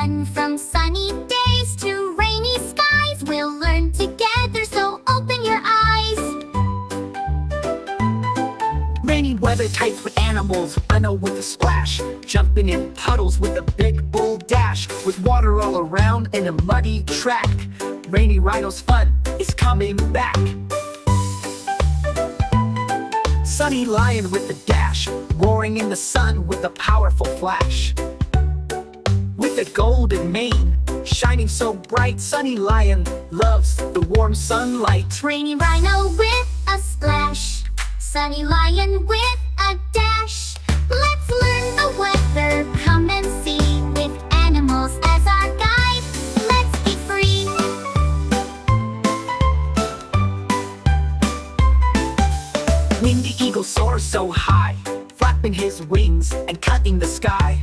fun. From sunny days to rainy skies, we'll learn together, so open your eyes. Rainy weather types with animals, Reno with a splash, jumping in puddles with a big bull dash, with water all around in a muddy track. Rainy Rhino's fun is coming back. Sunny Lion with a dash, roaring in the sun with a powerful flash. With a golden mane, shining so bright, Sunny Lion loves the warm sunlight. Rainy Rhino with a splash, Sunny Lion with a dash. Let's learn the weather, come and see, with animals as our guide. Let's be free. Windy Eagle soars so high, flapping his wings and cutting the sky.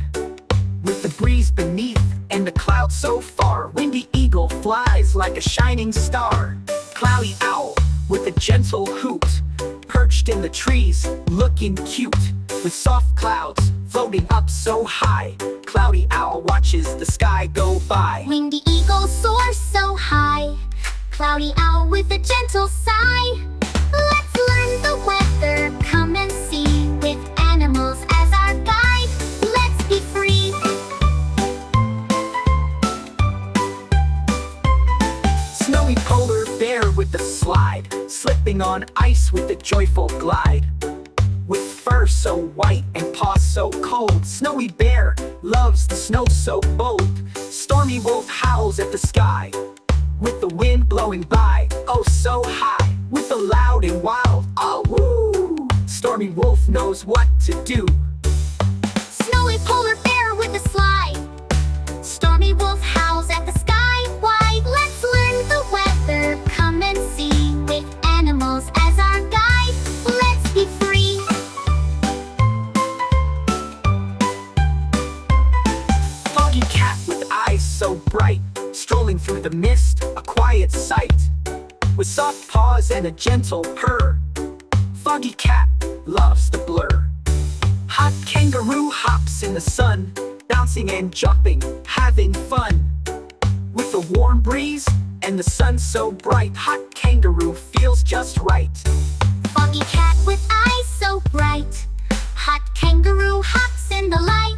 With the breeze beneath and the clouds so far, Windy Eagle flies like a shining star. Cloudy Owl with a gentle hoot, perched in the trees, looking cute. With soft clouds floating up so high, Cloudy Owl watches the sky go by. Windy Eagle soars so high, Cloudy Owl with a gentle sigh. Let's learn the weather, come and see, with animals as our guide. Let's be free. Snowy polar bear with the slide, slipping on ice with a joyful glide. With fur so white and paws so cold, Snowy bear loves the snow so bold. Stormy wolf howls at the sky, with the wind blowing by, oh so high. With the loud and wild, ah woo, Stormy wolf knows what to do. Snowy polar bear with a slide, Stormy wolf howls at the sky wide. Let's learn the weather, come and see, with animals as our guide. Let's be free. Foggy cat with eyes so bright, strolling through the mist, a quiet sight. With soft paws and a gentle purr, Foggy cat loves the blur. Hot kangaroo hops in the sun, bouncing and jumping, having fun. With the warm breeze and the sun so bright, hot kangaroo feels just right. Foggy cat with eyes so bright, hot kangaroo hops in the light.